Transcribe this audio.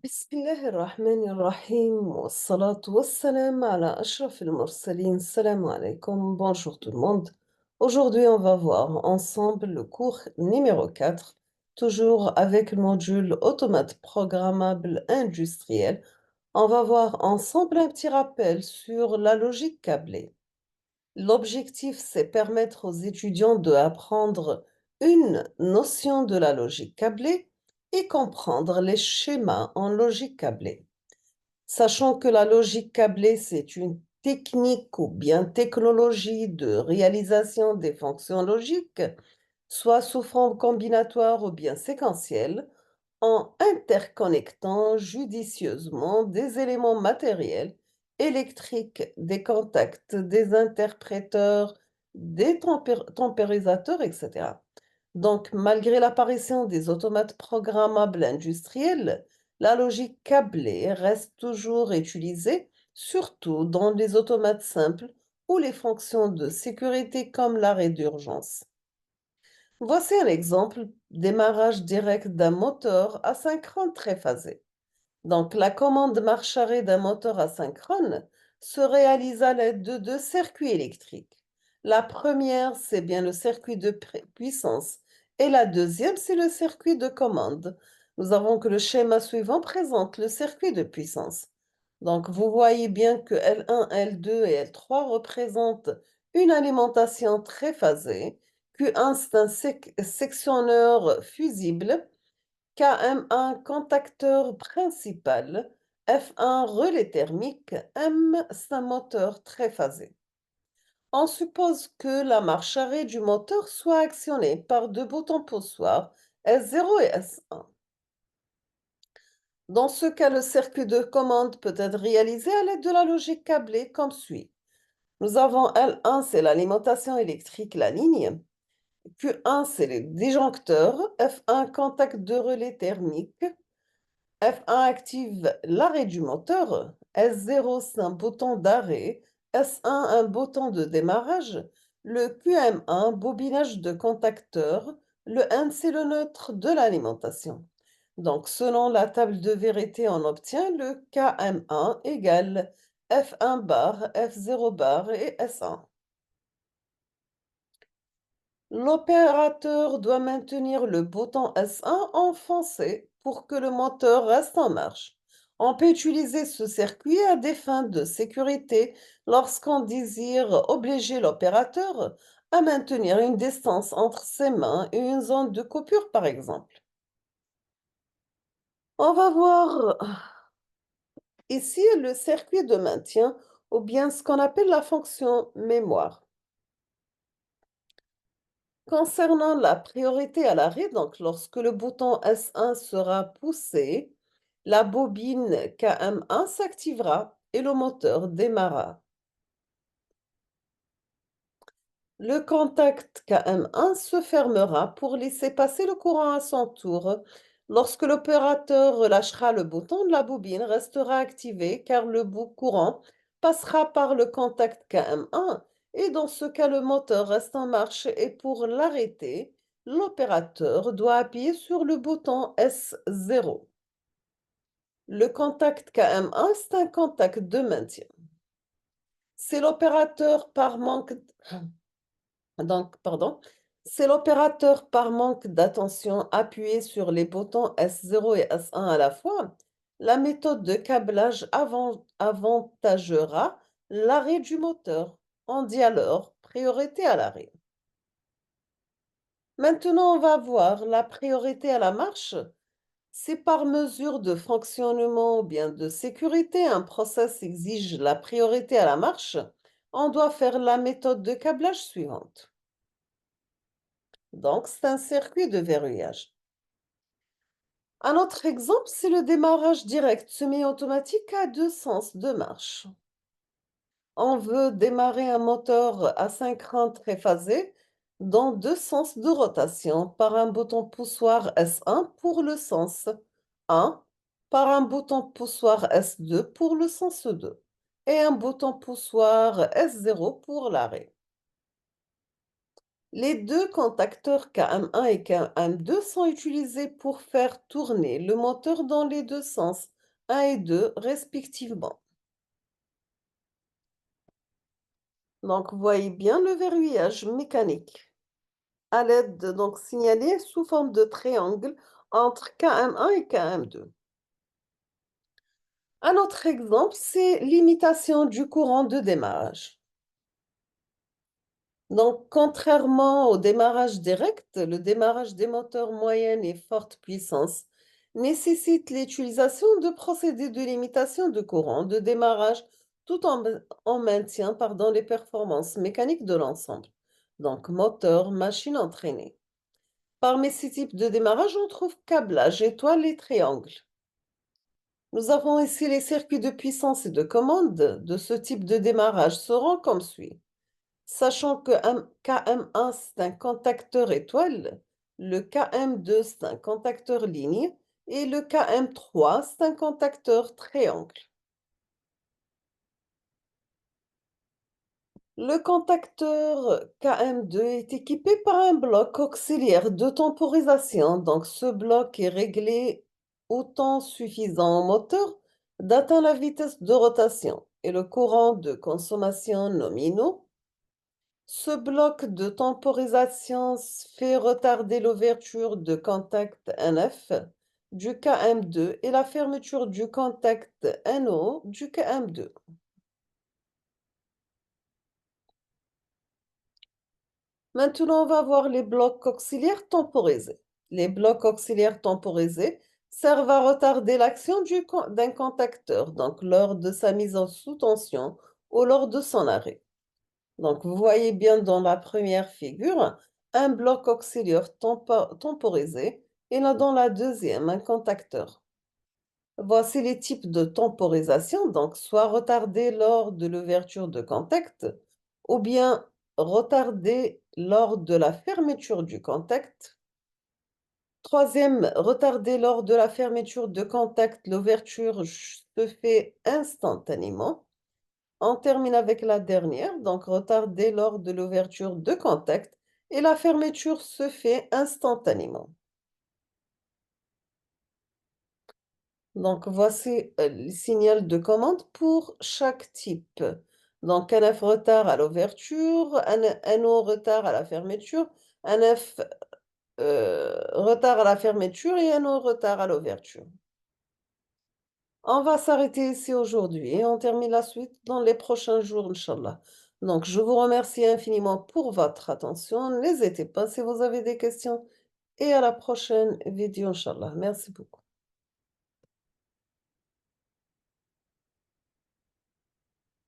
بسم الله الرحمن الرحيم والصلاة والسلام على أشرف المرسلين. Salam alaikum, bonjour tout le monde. Aujourd'hui, on va voir ensemble le cours numéro 4, toujours avec le module automate programmable industriel. On va voir ensemble un petit rappel sur la logique câblée. L'objectif, c'est permettre aux étudiants de apprendre une notion de la logique câblée et comprendre les schémas en logique câblée. Sachant que la logique câblée, c'est une technique ou bien technologie de réalisation des fonctions logiques, soit sous forme combinatoire ou bien séquentielle, en interconnectant judicieusement des éléments matériels, électriques, des contacts, des interpréteurs, des tempérisateurs, etc. Donc, malgré l'apparition des automates programmables industriels, la logique câblée reste toujours utilisée, surtout dans les automates simples ou les fonctions de sécurité comme l'arrêt d'urgence. Voici un exemple: démarrage direct d'un moteur asynchrone triphasé. Donc, la commande marche-arrêt d'un moteur asynchrone se réalise à l'aide de deux circuits électriques. La première, c'est bien le circuit de puissance et la deuxième, c'est le circuit de commande. Nous avons que le schéma suivant présente le circuit de puissance. Donc, vous voyez bien que L1, L2 et L3 représentent une alimentation triphasée. Q1, c'est un sectionneur fusible. KM1 contacteur principal, F1 relais thermique, M c'est un moteur triphasé. On suppose que la marche arrêt du moteur soit actionnée par deux boutons poussoirs S0 et S1. Dans ce cas, le circuit de commande peut être réalisé à l'aide de la logique câblée comme suit. Nous avons L1, c'est l'alimentation électrique, la ligne. Q1, c'est les disjoncteurs. F1, contact de relais thermique. F1 active l'arrêt du moteur, S0 c'est un bouton d'arrêt, S1 un bouton de démarrage, le QM1 bobinage de contacteur, le N c'est le neutre de l'alimentation. Donc selon la table de vérité, on obtient le KM1 égale F1 bar, F0 bar et S1. L'opérateur doit maintenir le bouton S1 enfoncé pour que le moteur reste en marche. On peut utiliser ce circuit à des fins de sécurité lorsqu'on désire obliger l'opérateur à maintenir une distance entre ses mains et une zone de coupure, par exemple. On va voir ici le circuit de maintien ou bien ce qu'on appelle la fonction mémoire. Concernant la priorité à l'arrêt, donc lorsque le bouton S1 sera poussé, la bobine KM1 s'activera et le moteur démarrera. Le contact KM1 se fermera pour laisser passer le courant à son tour. Lorsque l'opérateur relâchera le bouton, la bobine restera activée car le bout courant passera par le contact KM1 et dans ce cas, le moteur reste en marche et pour l'arrêter, l'opérateur doit appuyer sur le bouton S0. Le contact KM1, c'est un contact de maintien. C'est l'opérateur par manque Donc, pardon, c'est l'opérateur par manque d'attention appuyé sur les boutons S0 et S1 à la fois. La méthode de câblage avantagera l'arrêt du moteur. On dit alors priorité à l'arrêt. Maintenant, on va voir la priorité à la marche. C'est par mesure de fonctionnement ou bien de sécurité, un process exige la priorité à la marche. On doit faire la méthode de câblage suivante. Donc, c'est un circuit de verrouillage. Un autre exemple, c'est le démarrage direct semi-automatique à deux sens de marche. On veut démarrer un moteur asynchrone triphasé dans deux sens de rotation par un bouton poussoir S1 pour le sens 1, par un bouton poussoir S2 pour le sens 2 et un bouton poussoir S0 pour l'arrêt. Les deux contacteurs KM1 et KM2 sont utilisés pour faire tourner le moteur dans les deux sens, 1 et 2 respectivement. Donc, voyez bien le verrouillage mécanique à l'aide de donc signalé sous forme de triangle entre KM1 et KM2. Un autre exemple, c'est l'imitation du courant de démarrage. Donc, contrairement au démarrage direct, le démarrage des moteurs moyenne et forte puissance nécessite l'utilisation de procédés de limitation de courant de démarrage tout en maintien les performances mécaniques de l'ensemble. Donc, moteur, machine entraînée. Parmi ces types de démarrage, on trouve câblage, étoile et triangle. Nous avons ici les circuits de puissance et de commande de ce type de démarrage seront comme suit. Sachant que un KM1, c'est un contacteur étoile, le KM2, c'est un contacteur ligne et le KM3, c'est un contacteur triangle. Le contacteur KM2 est équipé par un bloc auxiliaire de temporisation. Donc, ce bloc est réglé au temps suffisant au moteur d'atteindre la vitesse de rotation et le courant de consommation nominaux. Ce bloc de temporisation fait retarder l'ouverture de contact NF du KM2 et la fermeture du contact NO du KM2. Maintenant, on va voir les blocs auxiliaires temporisés. Les blocs auxiliaires temporisés servent à retarder l'action d'un contacteur, donc lors de sa mise en sous tension ou lors de son arrêt. Donc, vous voyez bien dans la première figure un bloc auxiliaire temporisé et là dans la deuxième un contacteur. Voici les types de temporisation, donc soit retardé lors de l'ouverture de contact ou bien retardé lors de la fermeture du contact. Troisième, retardé lors de la fermeture de contact, l'ouverture se fait instantanément. On termine avec la dernière, donc retardé lors de l'ouverture de contact et la fermeture se fait instantanément. Donc voici le signal de commande pour chaque type. Donc un F retard à l'ouverture, un O retard à la fermeture, un F retard à la fermeture et un O retard à l'ouverture. On va s'arrêter ici aujourd'hui et on termine la suite dans les prochains jours, Inch'Allah. Donc, je vous remercie infiniment pour votre attention. N'hésitez pas si vous avez des questions et à la prochaine vidéo, Inch'Allah. Merci beaucoup.